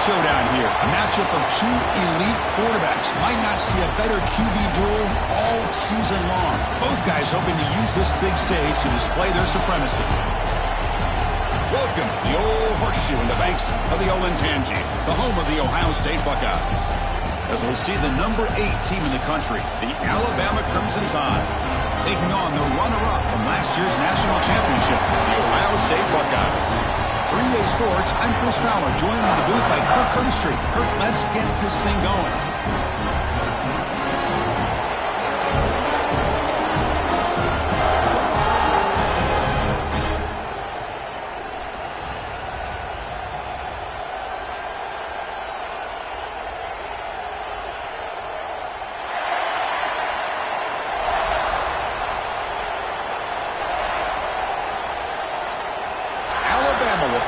showdown here. A matchup of two elite quarterbacks. Might not see a better QB duel all season long. Both guys hoping to use this big stage to display their supremacy. Welcome to the old horseshoe in the banks of the Olentangy, the home of the Ohio State Buckeyes. As we'll see the number 8 team in the country, the Alabama Crimson Tide, taking on the runner-up from last year's national championship, the Ohio State Buckeyes. 3A Sports, I'm Chris Fowler, joined in the booth by Kirk Herbstreit. Kirk, let's get this thing going.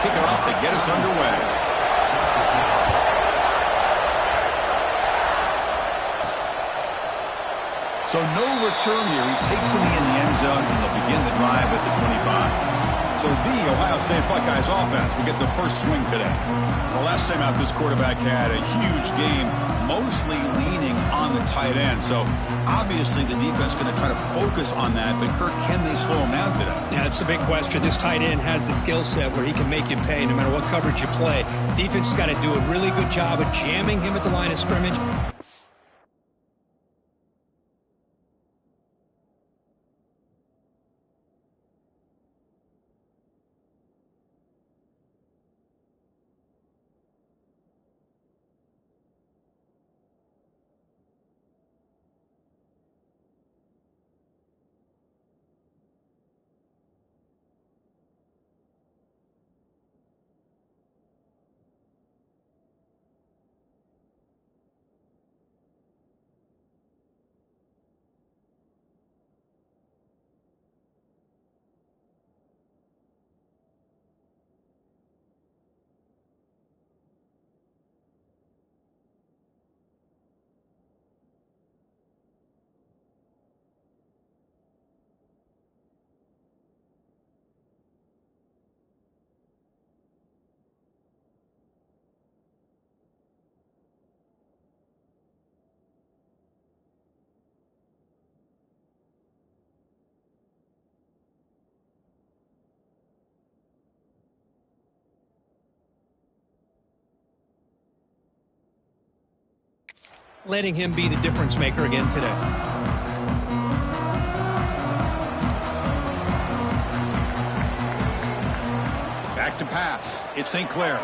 Kick it off to get us underway. So no return here. He takes it in the end zone, and they'll begin the drive at the 25. So the Ohio State Buckeyes offense will get the first swing today. The last time out, this quarterback had a huge game, mostly leaning on the tight end. So obviously the defense is going to try to focus on that, but Kirk, can they slow him down today? Yeah, it's the big question. This tight end has the skill set where he can make you pay no matter what coverage you play. Defense has got to do a really good job of jamming him at the line of scrimmage. Letting him be the difference maker again today. Back to pass. It's St. Clair.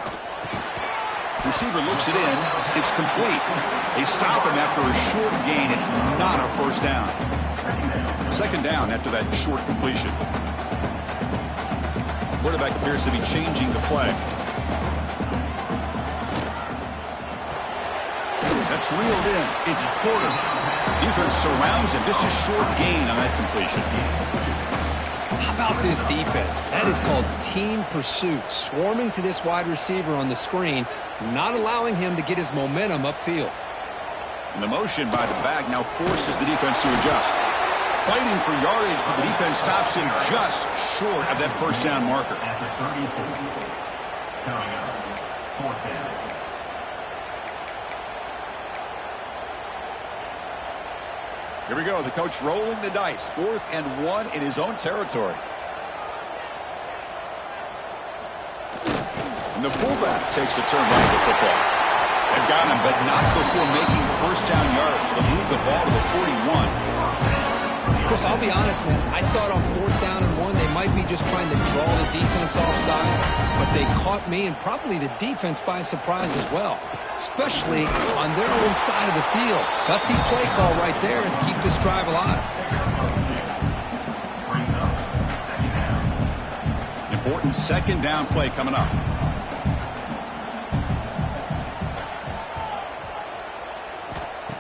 Receiver looks it in. It's complete. They stop him after a short gain. It's not a first down. Second down after that short completion. Quarterback appears to be changing the play. That's reeled in. It's Porter. Defense surrounds him. Just a short gain on that completion. How about this defense? That is called team pursuit. Swarming to this wide receiver on the screen, not allowing him to get his momentum upfield. And the motion by the back now forces the defense to adjust. Fighting for yardage, but the defense stops him just short of that first down marker. Here we go. The coach rolling the dice. 4th and 1 in his own territory. And the fullback takes a turn right to the football. They've got him, but not before making first down yards. They'll move the ball to the 41. Chris, I'll be honest, man. I thought on 4th down and 1, they might be just trying to draw the defense off sides, but they caught me and probably the defense by surprise as well, especially on their own side of the field. Gutsy play call right there to keep this drive alive. Important second down play coming up.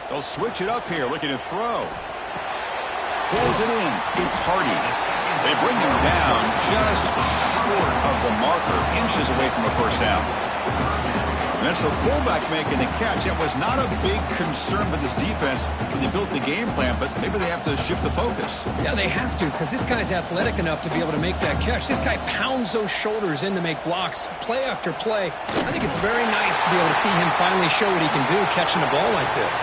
They'll switch it up here, looking to throw. Pulls it in. It's Hardy. They bring him down just short of the marker, inches away from a first down. And that's the fullback making the catch. That was not a big concern for this defense when they built the game plan, but maybe they have to shift the focus. Yeah, they have to, because this guy's athletic enough to be able to make that catch. This guy pounds those shoulders in to make blocks play after play. I think it's very nice to be able to see him finally show what he can do catching a ball like this.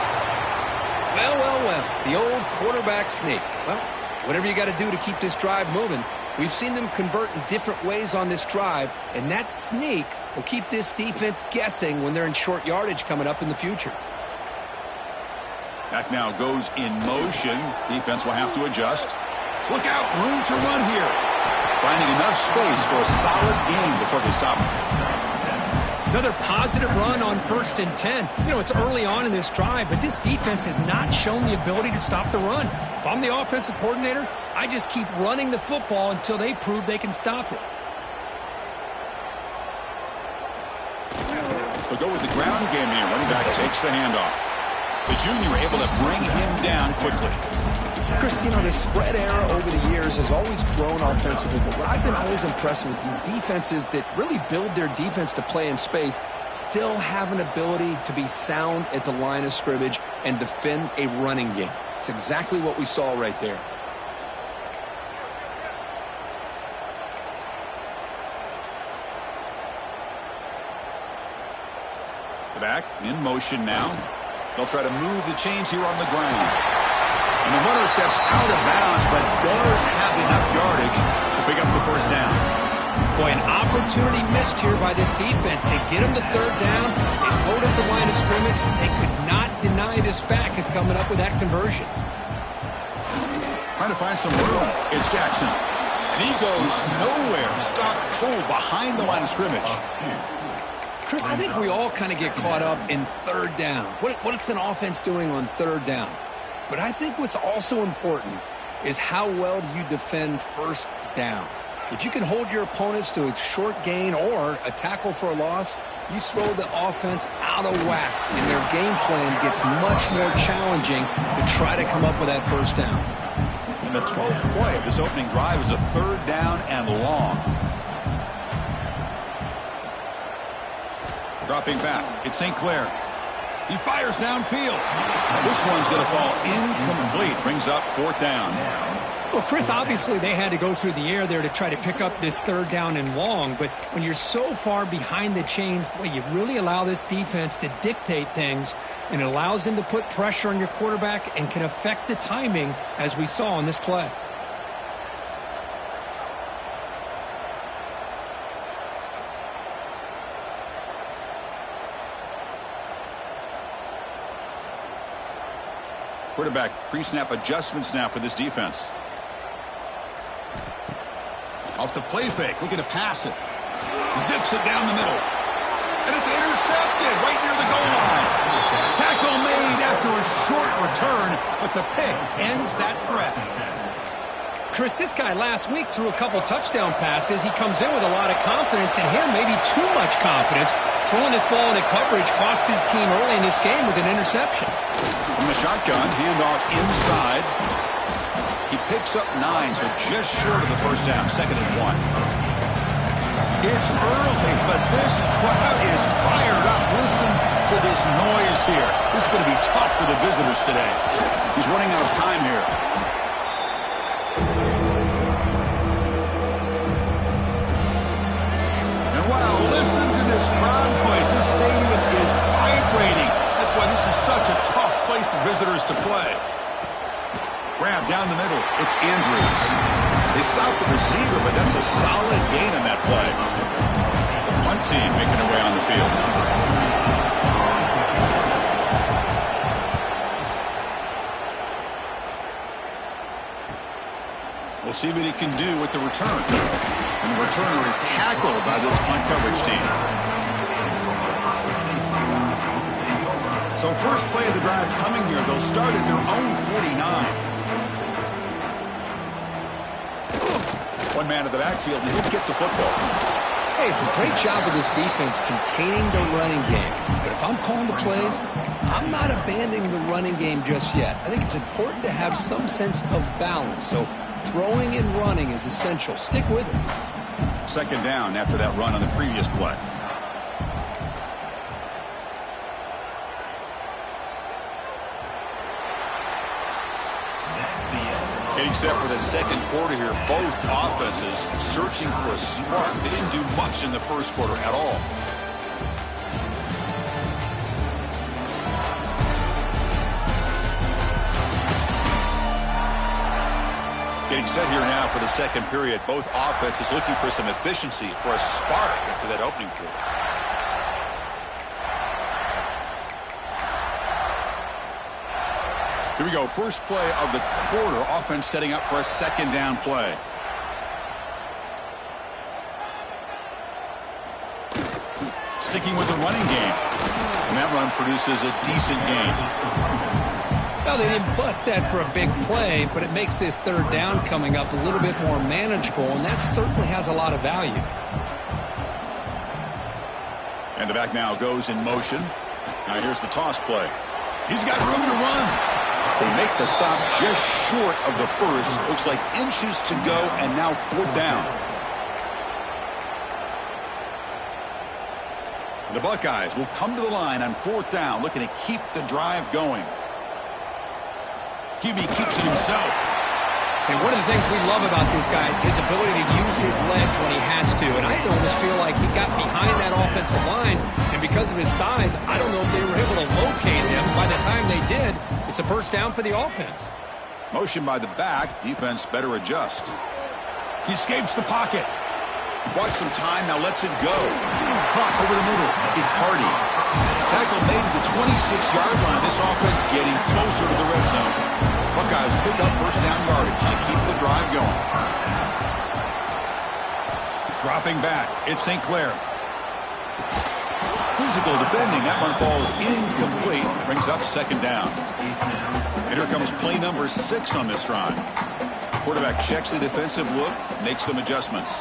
Well, well, well, the old quarterback sneak. Well, whatever you got to do to keep this drive moving. We've seen them convert in different ways on this drive, and that sneak will keep this defense guessing when they're in short yardage coming up in the future. Back now goes in motion. Defense will have to adjust. Look out, room to run here. Finding enough space for a solid gain before they stop him. Another positive run on 1st and 10. You know, it's early on in this drive, but this defense has not shown the ability to stop the run. If I'm the offensive coordinator, I just keep running the football until they prove they can stop it. They'll go with the ground game here. Running back takes the handoff. The junior able to bring him down quickly. Chris, you know, the spread era over the years has always grown offensively, but what I've been always impressed with defenses that really build their defense to play in space still have an ability to be sound at the line of scrimmage and defend a running game. It's exactly what we saw right there. The back in motion now. They'll try to move the chains here on the ground. And the runner steps out of bounds, but does have enough yardage to pick up the first down. Boy, an opportunity missed here by this defense. They get them to 3rd down. They load up the line of scrimmage. They could not deny this back of coming up with that conversion. Trying to find some room. It's Jackson. And he goes nowhere. Stop cold behind the line of scrimmage. Chris, I think we all kind of get caught up in 3rd down. What's an offense doing on 3rd down? But I think what's also important is how well do you defend 1st down. If you can hold your opponents to a short gain or a tackle for a loss, you throw the offense out of whack, and their game plan gets much more challenging to try to come up with that 1st down. And the 12th play of this opening drive is a 3rd down and long. Dropping back, it's St. Clair. He fires downfield. This one's going to fall incomplete. Brings up 4th down. Well, Chris, obviously they had to go through the air there to try to pick up this 3rd down and long. But when you're so far behind the chains, boy, you really allow this defense to dictate things. And it allows them to put pressure on your quarterback and can affect the timing, as we saw on this play. Quarterback pre-snap adjustments now for this defense. Off the play fake, looking to pass it. Zips it down the middle. And it's intercepted right near the goal line. Tackle made after a short return, but the pick ends that threat. Chris, this guy last week threw a couple touchdown passes. He comes in with a lot of confidence, and here maybe too much confidence. Throwing this ball into coverage cost his team early in this game with an interception. From the shotgun, handoff inside. He picks up 9, so just short of the 1st down, 2nd and 1. It's early, but this crowd is fired up. Listen to this noise here. This is going to be tough for the visitors today. He's running out of time here. And wow, listen to this crowd noise. This stadium is vibrating. That's why this is such a tough place for visitors to play. Grab down the middle. It's Andrews. They stop the receiver, but that's a solid gain on that play. The punt team making their way on the field. We'll see what he can do with the return. And the returner is tackled by this punt coverage team. So first play of the drive coming here. They'll start at their own 49. One man in the backfield, and he'll get the football. Hey, it's a great job of this defense containing the running game. But if I'm calling the plays, I'm not abandoning the running game just yet. I think it's important to have some sense of balance. So throwing and running is essential. Stick with it. 2nd down after that run on the previous play. Getting set for the second quarter here. Both offenses searching for a spark. They didn't do much in the first quarter at all. Getting set here now for the second period. Both offenses looking for some efficiency, for a spark into that opening quarter. Here we go. First play of the quarter. Offense setting up for a second down play. Sticking with the running game. And that run produces a decent gain. Well, they didn't bust that for a big play, but it makes this third down coming up a little bit more manageable, and that certainly has a lot of value. And the back now goes in motion. Now here's the toss play. He's got room to run. They make the stop just short of the first. Looks like inches to go, and now fourth down. The Buckeyes will come to the line on fourth down, looking to keep the drive going. QB keeps it himself. And one of the things we love about this guy is his ability to use his legs when he has to. And I almost feel like he got behind that offensive line, and because of his size, I don't know if they were able to locate him. By the time they did, it's a first down for the offense. Motion by the back. Defense better adjust. He escapes the pocket. Bought some time, now lets it go. Caught over the middle. It's Hardy. Tackle made at the 26-yard line. This offense getting closer to the red zone. Buckeyes pick up first down yardage to keep the drive going. Dropping back. It's St. Clair. Physical defending. That one falls incomplete. Brings up second down. And here comes play number 6 on this drive. Quarterback checks the defensive look, makes some adjustments.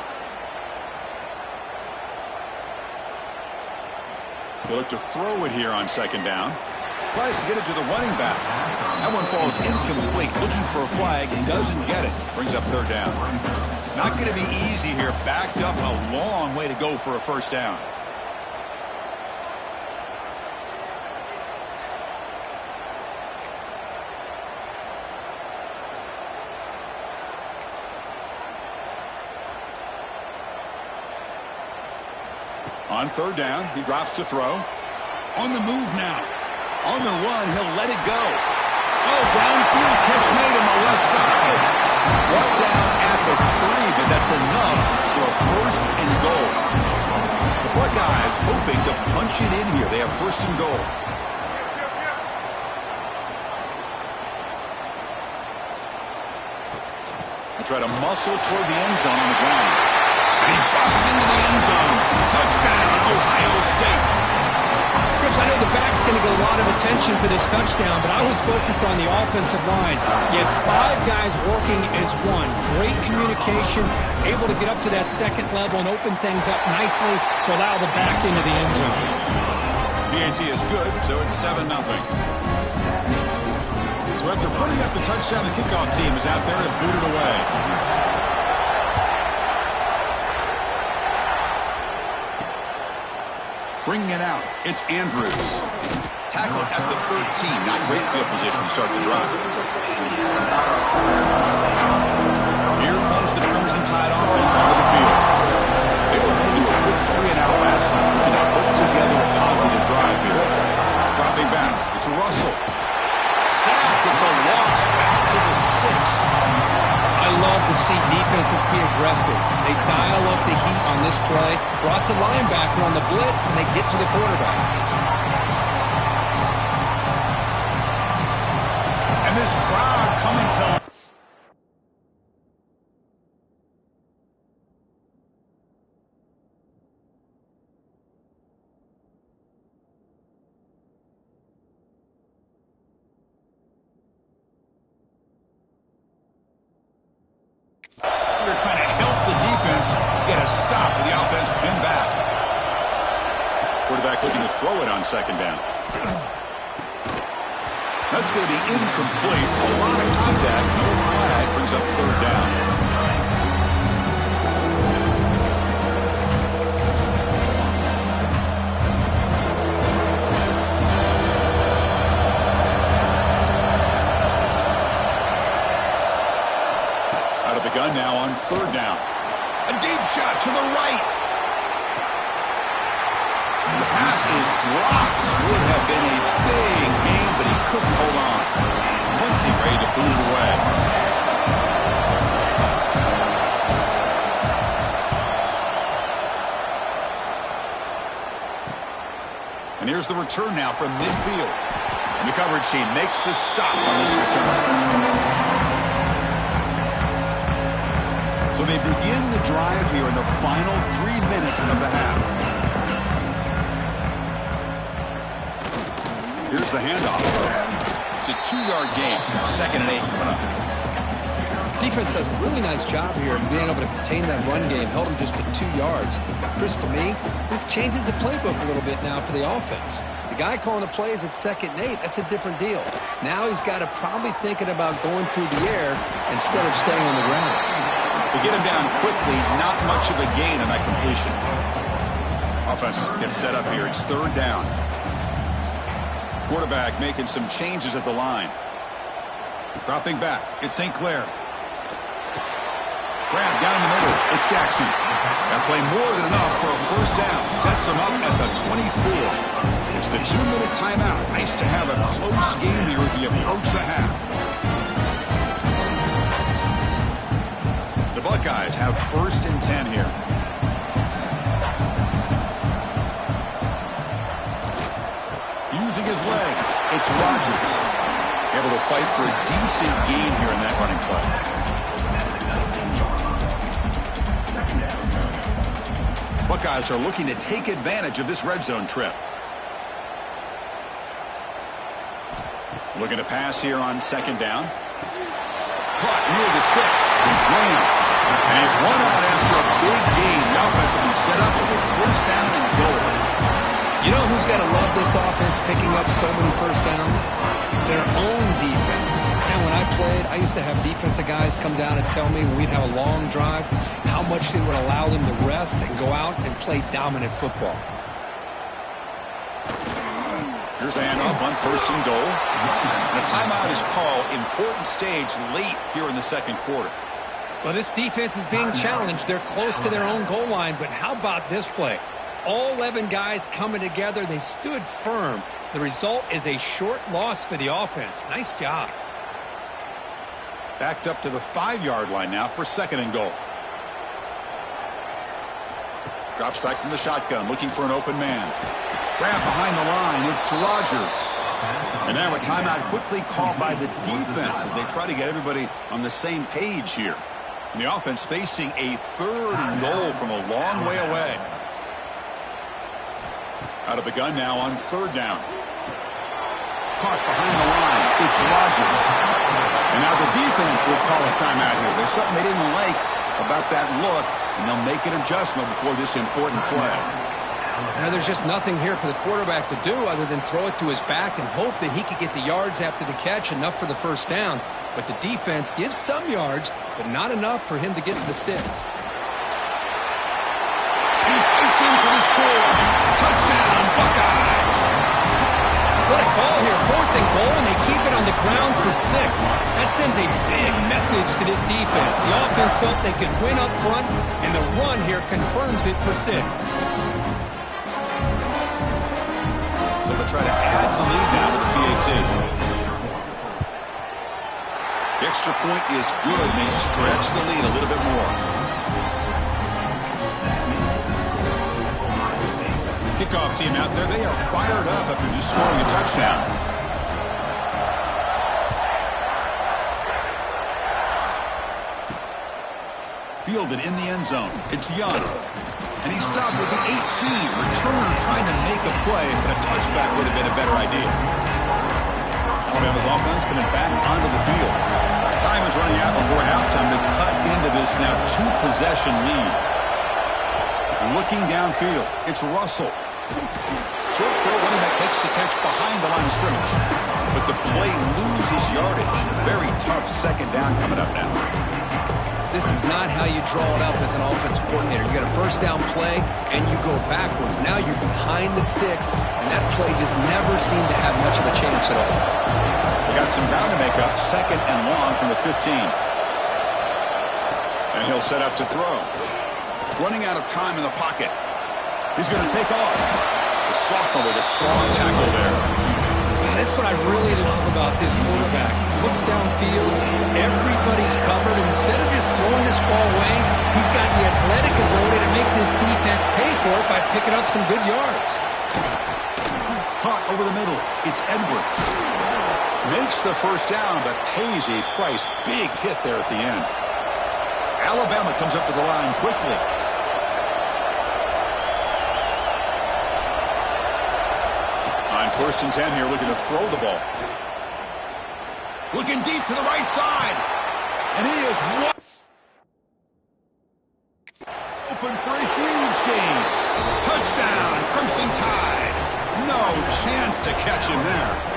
He'll look to throw it here on second down. Tries to get it to the running back. That one falls incomplete. Looking for a flag. Doesn't get it. Brings up third down. Not going to be easy here. Backed up a long way to go for a first down. On third down, he drops to throw. On the move now. On the run, he'll let it go. Oh, downfield catch made on the left side. Brought down at the 3, but that's enough for a first and goal. The Buckeyes hoping to punch it in here. They have first and goal. They try to muscle toward the end zone on the ground. And he busts into the end zone. Touchdown, Ohio State. Chris, I know the back's going to get a lot of attention for this touchdown, but I was focused on the offensive line. You had 5 guys working as one. Great communication, able to get up to that second level and open things up nicely to allow the back into the end zone. PAT is good, so it's 7-0. So after putting up the touchdown, the kickoff team is out there to boot it away. Bringing it out, it's Andrews. Tackle at the 13. Not great field position to start the drive. Here comes the Crimson Tide offense onto the field. They were able to do a quick 3-and-out last time. Looking to put together a positive drive here. Dropping back, it's Russell. Sacked, it's a loss back to the 6. I love to see defenses be aggressive. They dial up the heat on this play, brought the linebacker on the blitz, and they get to the quarterback. And this crowd coming to... They're trying to help the defense get a stop with the offense pinned back. Quarterback looking to throw it on second down. That's going to be incomplete. A lot of contact. No flag. Brings up third down. third down. A deep shot to the right. And the pass is dropped. Would have been a big gain, but he couldn't hold on. Plenty ready to boot it away. And here's the return now from midfield. And the coverage team makes the stop on this return. So they begin the drive here in the final 3 minutes of the half. Here's the handoff. It's a 2-yard gain. 2nd and 8 coming up. Defense does a really nice job here in being able to contain that run game. Held him just to 2 yards. Chris, to me, this changes the playbook a little bit now for the offense. The guy calling the plays at 2nd and 8, that's a different deal. Now he's got to probably thinking about going through the air instead of staying on the ground. To get him down quickly, not much of a gain on that completion. Offense gets set up here. It's 3rd down. Quarterback making some changes at the line. Dropping back. It's St. Clair. Grab down the middle. It's Jackson. That play more than enough for a 1st down. Sets him up at the 24. It's the 2-minute timeout. Nice to have a close game here as we approach the half. The Buckeyes have 1st and 10 here. Using his legs, it's Rodgers. Able to fight for a decent gain here in that running play. Buckeyes are looking to take advantage of this red zone trip. Looking to pass here on 2nd down. Caught near the sticks. It's Graham. And he's run out after a big gain. The offense will be set up with 1st down and goal. You know who's got to love this offense picking up so many 1st downs? Their own defense. And when I played, I used to have defensive guys come down and tell me when we'd have a long drive how much it would allow them to rest and go out and play dominant football. Here's the handoff on 1st and goal. And a timeout is called. Important stage late here in the 2nd quarter. Well, this defense is being challenged. They're close to their own goal line, but how about this play? All 11 guys coming together. They stood firm. The result is a short loss for the offense. Nice job. Backed up to the 5-yard line now for 2nd and goal. Drops back from the shotgun, looking for an open man. Grab behind the line. It's Rodgers. And now a timeout quickly called by the defense as they try to get everybody on the same page here. And the offense facing a 3rd and goal from a long way away. Out of the gun now on 3rd down. Caught behind the line. It's Rodgers. And now the defense will call a timeout here. There's something they didn't like about that look, and they'll make an adjustment before this important play. Now there's just nothing here for the quarterback to do other than throw it to his back and hope that he could get the yards after the catch, enough for the 1st down. But the defense gives some yards, but not enough for him to get to the sticks. He fights in for the score. Touchdown, Buckeyes. What a call here. 4th and goal, and they keep it on the ground for 6. That sends a big message to this defense. The offense felt they could win up front, and the run here confirms it for 6. So they'll try to add the lead now with the PAT. The extra point is good, and they stretch the lead a little bit more. Kickoff team out there, they are fired up after just scoring a touchdown. Fielded in the end zone. It's Young. And he's stopped with the 18. Returner trying to make a play, but a touchback would have been a better idea. Alabama's offense coming back onto the field. Time is running out before halftime to cut into this now 2-possession lead. Looking downfield, it's Russell. Short throw, running back makes the catch behind the line of scrimmage. But the play loses yardage. Very tough 2nd down coming up now. This is not how you draw it up as an offensive coordinator. You get a 1st down play, and you go backwards. Now you're behind the sticks, and that play just never seemed to have much of a chance at all. They got some ground to make up. 2nd and long from the 15. And he'll set up to throw. Running out of time in the pocket. He's going to take off. The sophomore with a strong tackle there. That's what I really love about this quarterback. He looks downfield, everybody's covered. Instead of just throwing this ball away, he's got the athletic ability to make this defense pay for it by picking up some good yards. Caught over the middle. It's Edwards. Makes the first down, but pays a price. Big hit there at the end. Alabama comes up to the line quickly. On 1st and 10 here, looking to throw the ball. Looking deep to the right side. And he is open for a huge gain. Touchdown, Crimson Tide. No chance to catch him there.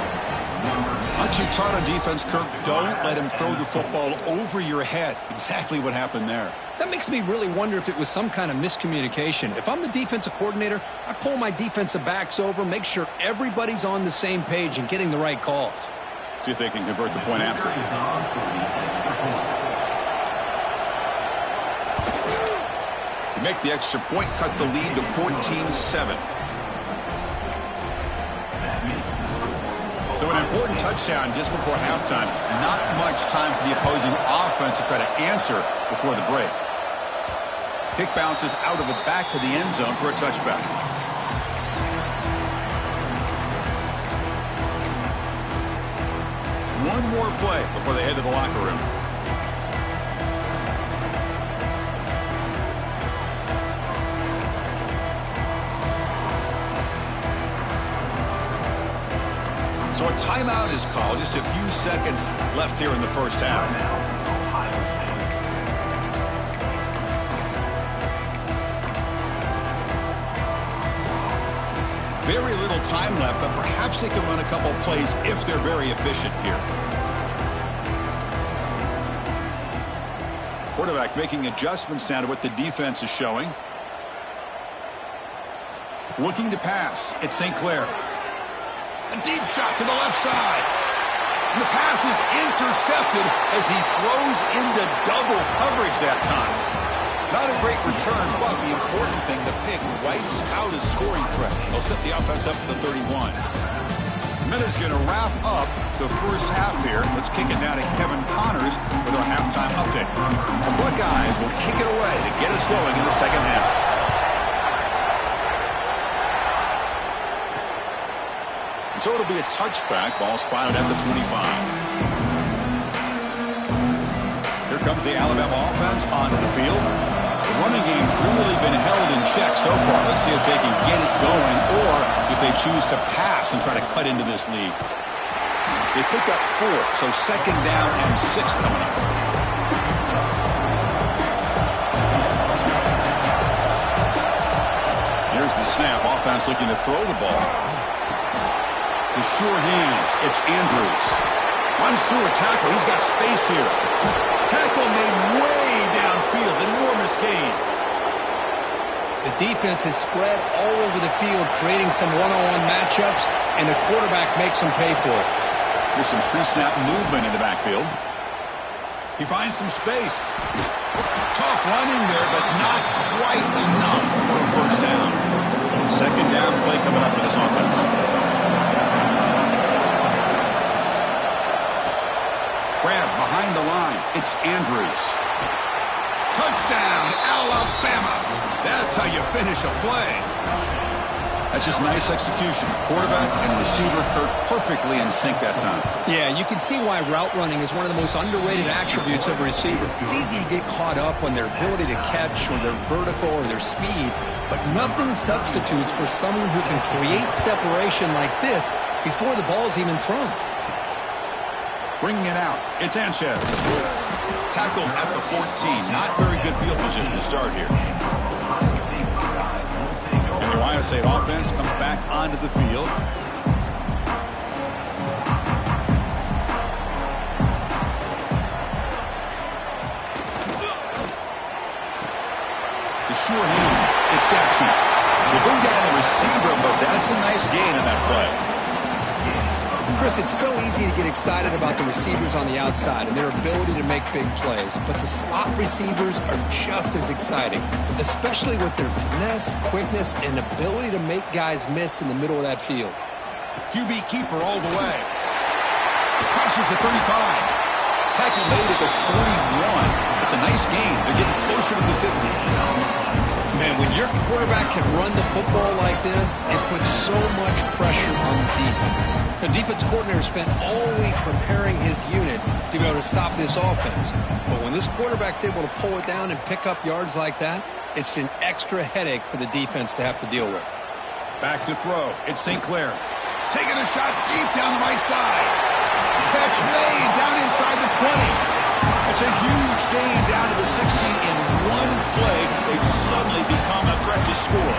Aren't you taught on defense, Kirk? Don't let him throw the football over your head. Exactly what happened there. That makes me really wonder if it was some kind of miscommunication. If I'm the defensive coordinator, I pull my defensive backs over, make sure everybody's on the same page and getting the right calls. See if they can convert the point after. To make the extra point, cut the lead to 14-7. So an important touchdown just before halftime. Not much time for the opposing offense to try to answer before the break. Kick bounces out of the back of the end zone for a touchback. One more play before they head to the locker room. So a timeout is called. Just a few seconds left here in the first half. Very little time left, but perhaps they can run a couple plays if they're very efficient here. Quarterback making adjustments now to what the defense is showing. Looking to pass. It's St. Clair. A deep shot to the left side. And the pass is intercepted as he throws into double coverage that time. Not a great return, but the important thing, the pick wipes out his scoring threat. He'll set the offense up to the 31. Minute's going to wrap up the first half here. Let's kick it now to Kevin Connors with our halftime update. The Buckeyes will kick it away to get us going in the second half. So it'll be a touchback. Ball spotted at the 25. Here comes the Alabama offense onto the field. The running game's really been held in check so far. Let's see if they can get it going or if they choose to pass and try to cut into this lead. They picked up 4, so 2nd down and 6 coming up. Here's the snap. Offense looking to throw the ball. The sure hands. It's Andrews. Runs through a tackle. He's got space here. Tackle made way downfield. Enormous gain. The defense is spread all over the field, creating some one-on-one matchups, and the quarterback makes them pay for it. There's some pre-snap movement in the backfield. He finds some space. Tough running there, but not quite enough for a first down. 2nd down play coming up for this offense. Grab behind the line. It's Andrews. Touchdown, Alabama. That's how you finish a play. That's just nice execution. Quarterback and receiver Kirk perfectly in sync that time. Yeah, you can see why route running is one of the most underrated attributes of a receiver. It's easy to get caught up on their ability to catch or their vertical or their speed, but nothing substitutes for someone who can create separation like this before the ball's even thrown. Bringing it out. It's Sanchez. Tackled at the 14. Not very good field position to start here. And the Ohio State offense comes back onto the field. The sure hands. It's Jackson. They bring down the receiver, but that's a nice gain in that play. Chris, it's so easy to get excited about the receivers on the outside and their ability to make big plays, but the slot receivers are just as exciting, especially with their finesse, quickness, and ability to make guys miss in the middle of that field. QB keeper all the way. Crosses the 35. Tackle made at the 41. It's a nice gain. They're getting closer to the 50. Man, when your quarterback can run the football like this, it puts so much pressure on the defense. The defense coordinator spent all week preparing his unit to be able to stop this offense. But when this quarterback's able to pull it down and pick up yards like that, it's an extra headache for the defense to have to deal with. Back to throw. It's St. Clair. Taking a shot deep down the right side. Catch made down inside the 20. It's a huge gain down to the 16 in one play. They've suddenly become a threat to score.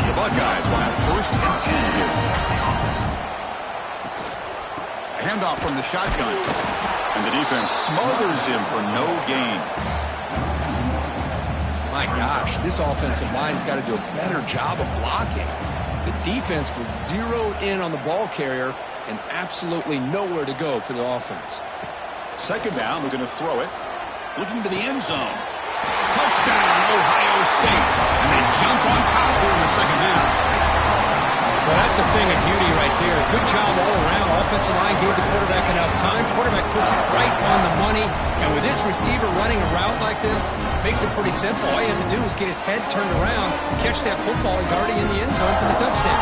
The Buckeyes will have first and 10 here. A handoff from the shotgun. And the defense smothers him for no gain. My gosh, this offensive line's got to do a better job of blocking. The defense was zeroed in on the ball carrier and absolutely nowhere to go for the offense. Second down, we're going to throw it. Looking to the end zone. Touchdown, Ohio State. And they jump on top here in the second half. Well, that's a thing of beauty right there. Good job all around. Offensive line gave the quarterback enough time. Quarterback puts it right on the money. And with this receiver running a route like this, makes it pretty simple. All you have to do is get his head turned around, catch that football. He's already in the end zone for the touchdown.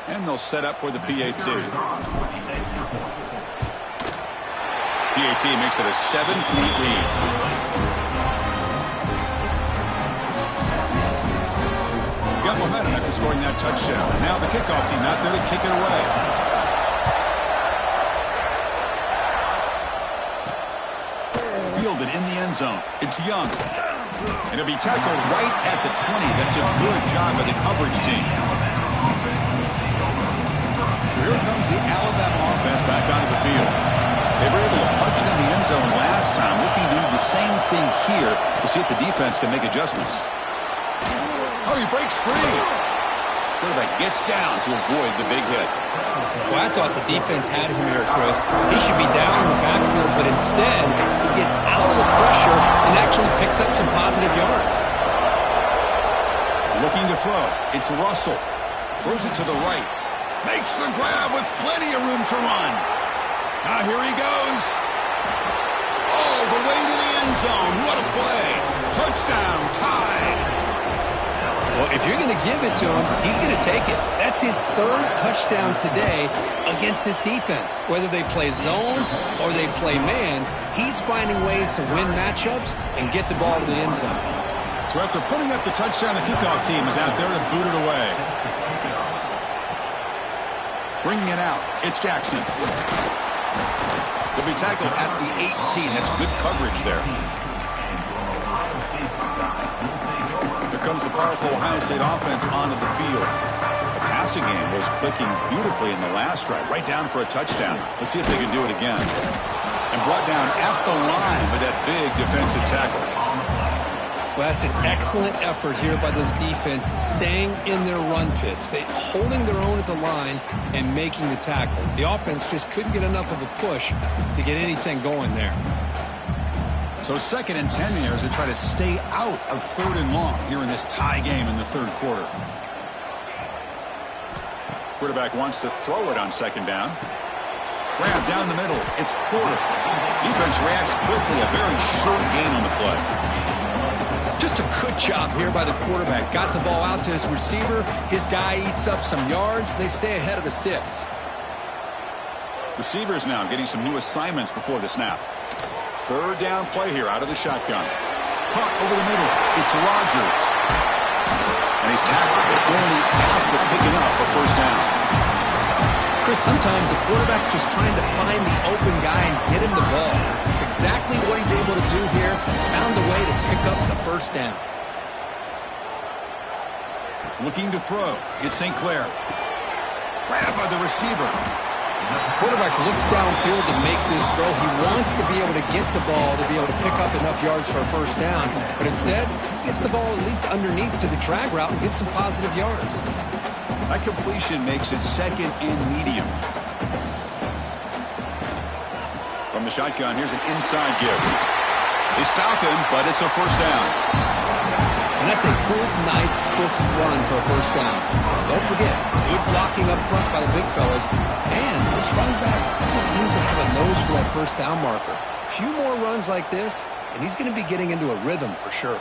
And they'll set up for the PAT. PAT makes it a 7-point lead. Got momentum after scoring that touchdown. And now the kickoff team out there to kick it away. Fielded in the end zone. It's Young. And it'll be tackled right at the 20. That's a good job by the coverage team. Here comes the Alabama offense back onto the field. They were able to punch it in the end zone last time. Looking to do the same thing here to see if the defense can make adjustments. Oh, he breaks free. Quarterback gets down to avoid the big hit. Well, I thought the defense had him here, Chris. He should be down in the backfield, but instead he gets out of the pressure and actually picks up some positive yards. Looking to throw. It's Russell. Throws it to the right. Makes the grab with plenty of room to run. Now here he goes. All the way to the end zone. What a play. Touchdown, tied. Well, if you're going to give it to him, he's going to take it. That's his third touchdown today against this defense. Whether they play zone or they play man, he's finding ways to win matchups and get the ball to the end zone. So after putting up the touchdown, the kickoff team is out there to boot it away. Bringing it out, it's Jackson. He'll be tackled at the 18. That's good coverage there. Here comes the powerful Ohio State offense onto the field. The passing game was clicking beautifully in the last drive, right down for a touchdown. Let's see if they can do it again. And brought down at the line with that big defensive tackle. Well, that's an excellent effort here by this defense, staying in their run fits. They holding their own at the line and making the tackle. The offense just couldn't get enough of a push to get anything going there. So second and 10 here as they try to stay out of third and long here in this tie game in the third quarter. Quarterback wants to throw it on second down. Grab down the middle. It's Porter. Defense reacts quickly. A very short gain on the play. Just a good job here by the quarterback. Got the ball out to his receiver. His guy eats up some yards. They stay ahead of the sticks. Receivers now getting some new assignments before the snap. Third down play here out of the shotgun. Caught over the middle. It's Rodgers. And he's tackled, but only after picking up a first down. Chris, sometimes the quarterback's just trying to find the open guy and get him the ball. It's exactly what he's able to do here. Found a way to pick up the first down. Looking to throw. It's St. Clair. Grabbed by the receiver. Quarterback looks downfield to make this throw. He wants to be able to get the ball to be able to pick up enough yards for a first down, but instead, he gets the ball at least underneath to the drag route and gets some positive yards. That completion makes it 2nd and medium. From the shotgun, here's an inside give. They stop him, but it's a first down. And that's a good, nice, crisp run for a first down. Don't forget, good blocking up front by the big fellas. And this running back just seems to have a nose for that first down marker. A few more runs like this, and he's going to be getting into a rhythm for sure.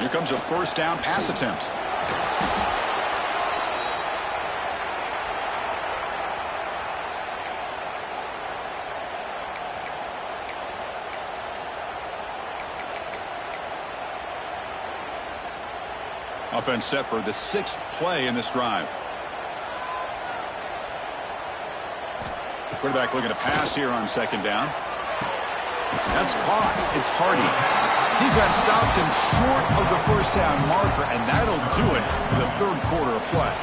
Here comes a first down pass attempt. Offense set for the 6th play in this drive. The quarterback looking to pass here on 2nd down. That's caught. It's Hardy. Defense stops him short of the first down marker, and that'll do it for the 3rd quarter of play.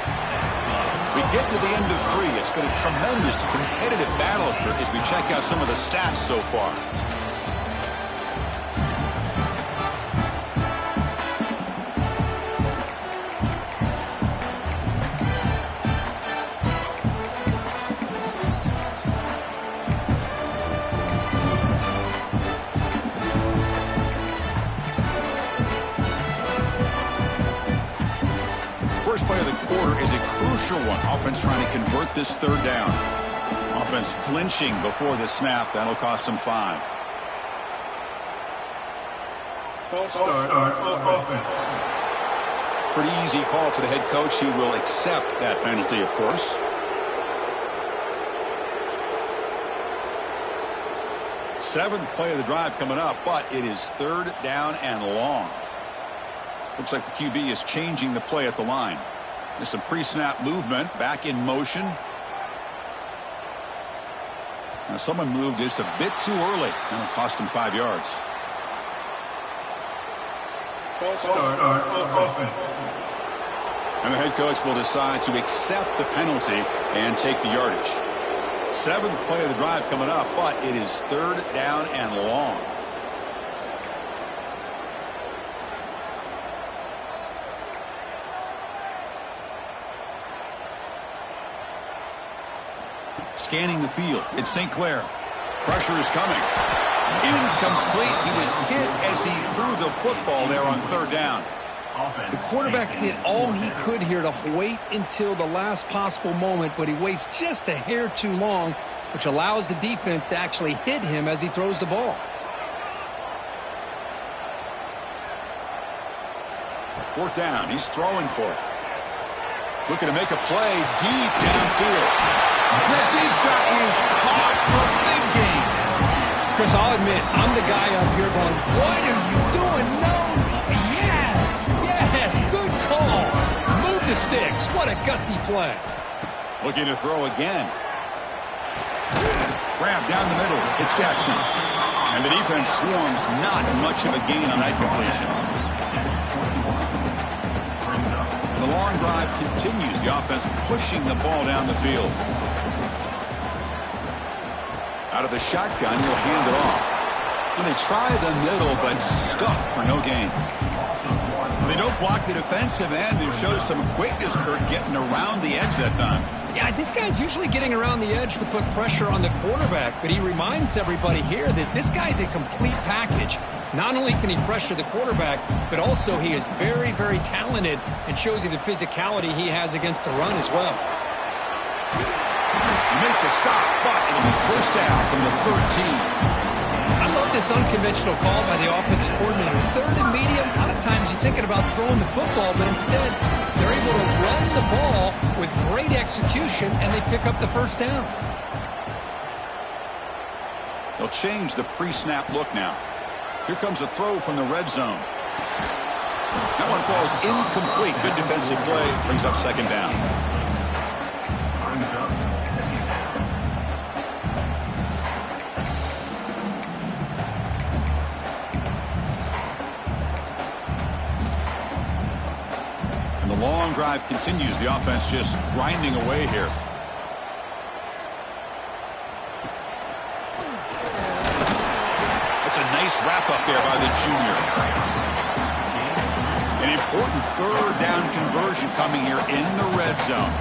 We get to the end of 3. It's been a tremendous competitive battle here as we check out some of the stats so far. First play of the quarter is a crucial one. Offense trying to convert this 3rd down. Offense flinching before the snap. That'll cost them 5. False start offense. Pretty easy call for the head coach. He will accept that penalty, of course. Seventh play of the drive coming up, but it is 3rd down and long. Looks like the QB is changing the play at the line. There's some pre-snap movement, back in motion. Now someone moved just a bit too early. That'll cost him 5 yards. False start offense. And the head coach will decide to accept the penalty and take the yardage. 7th play of the drive coming up, but it is 3rd down and long. Scanning the field. It's St. Clair. Pressure is coming. Incomplete. He was hit as he threw the football there on 3rd down. The quarterback did all he could here to wait until the last possible moment, but he waits just a hair too long, which allows the defense to actually hit him as he throws the ball. 4th down. He's throwing for it. Looking to make a play deep downfield. That deep shot is caught for a big game. Chris, I'll admit, I'm the guy up here going, what are you doing? No. Yes, good call. Move the sticks. What a gutsy play. Looking to throw again. Grab down the middle. It's Jackson. And the defense swarms. Not much of a gain on that completion. The long drive continues. The offense pushing the ball down the field. Out of the shotgun, he'll hand it off. And they try the middle, but stuffed for no gain. They don't block the defensive end. It shows some quickness, Kurt, getting around the edge that time. Yeah, this guy's usually getting around the edge to put pressure on the quarterback, but he reminds everybody here that this guy's a complete package. Not only can he pressure the quarterback, but also he is very, very talented and shows you the physicality he has against the run as well. Make the stop, but it'll be first down from the 13. I love this unconventional call by the offensive coordinator. 3rd and medium, a lot of times you're thinking about throwing the football, but instead they're able to run the ball with great execution, and they pick up the first down. They'll change the pre-snap look now. Here comes a throw from the red zone. That one falls incomplete. Good defensive play. Brings up 2nd down. And the long drive continues. The offense just grinding away here. Nice wrap-up there by the junior. An important third down conversion coming here in the red zone.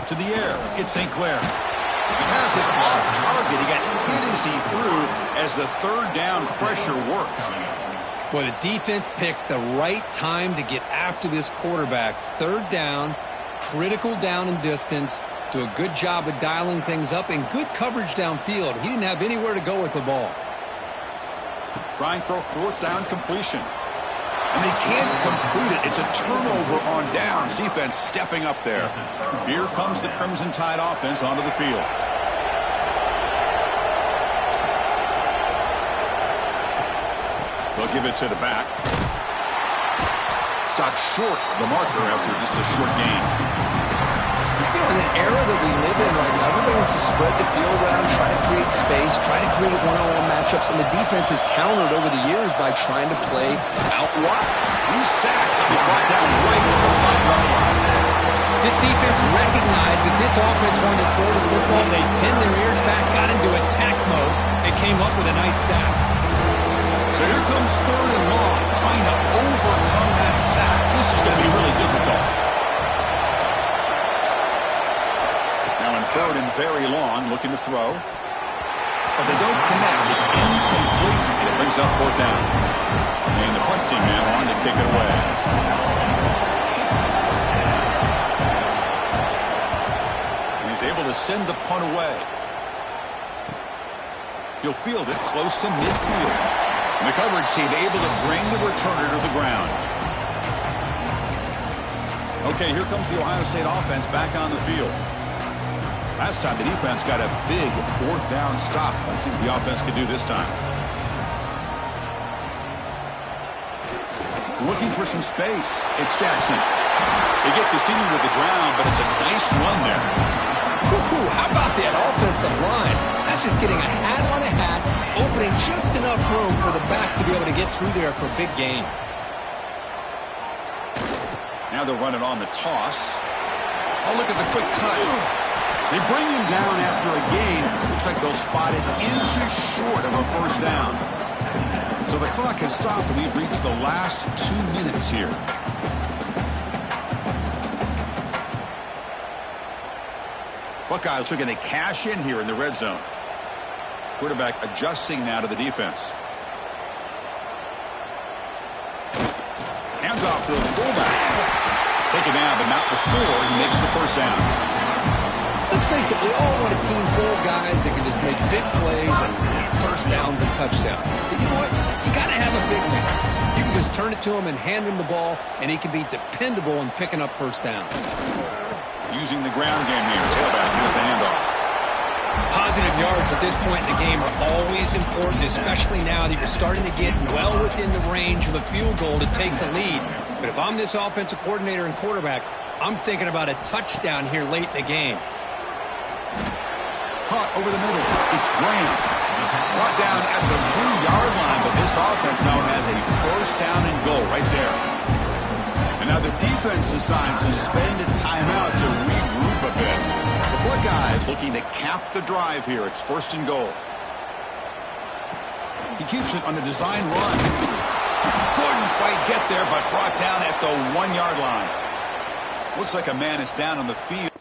To the air, it's St. Clair. The pass is off target. He got hit as he threw as the third down pressure worked. Well, the defense picks the right time to get after this quarterback. Third down, critical down and distance. Do a good job of dialing things up and good coverage downfield. He didn't have anywhere to go with the ball. Trying for a fourth down completion. And they can't complete it. It's a turnover on downs. Defense stepping up there. Here comes the Crimson Tide offense onto the field. They'll give it to the back. Stopped short of the marker after just a short gain. You know, in an era that we live in right now, everybody wants to spread the field around, try to create space, try to create one-on-one matchups, and the defense has countered over the years by trying to play out wide. He's sacked and brought down right at the 5-yard line. This defense recognized that this offense wanted to throw the football. They pinned their ears back, got into attack mode, and came up with a nice sack. So here comes third and long, trying to overcome that sack. This is going to be really difficult. Now in third and very long, looking to throw. But they don't connect. It's incomplete, and it brings up fourth down. And the punt team now on to kick it away. And he's able to send the punt away. He'll field it close to midfield. And the coverage team able to bring the returner to the ground. Okay, here comes the Ohio State offense back on the field. Last time the defense got a big fourth down stop. Let's see what the offense can do this time. Looking for some space. It's Jackson. They get the senior to the ground, but it's a nice run there. Woo-hoo, how about that offensive line? That's just getting a hat on a hat, opening just enough room for the back to be able to get through there for a big gain. Now they'll run it on the toss. Oh, look at the quick cut. They bring him down after a gain. Looks like they'll spot it inches short of a first down. So the clock has stopped, and we've reached the last 2 minutes here. Buckeyes looking to cash in here in the red zone. Quarterback adjusting now to the defense. Hands off to the fullback. Taken down, but not before he makes the first down. Let's face it, we all want a team full of guys that can just make big plays and get first downs and touchdowns. But you know what? You got to have a big man. You can just turn it to him and hand him the ball, and he can be dependable in picking up first downs. Using the ground game here. Tailback, here's the handoff. Positive yards at this point in the game are always important, especially now that you're starting to get well within the range of a field goal to take the lead. But if I'm this offensive coordinator and quarterback, I'm thinking about a touchdown here late in the game. Caught over the middle. It's Graham. Brought down at the 3-yard line, but this offense now has a first down and goal right there. And now the defense decides to spend a timeout to regroup a bit. The Buckeyes looking to cap the drive here. It's first and goal. He keeps it on a design run. Couldn't quite get there, but brought down at the 1-yard line. Looks like a man is down on the field.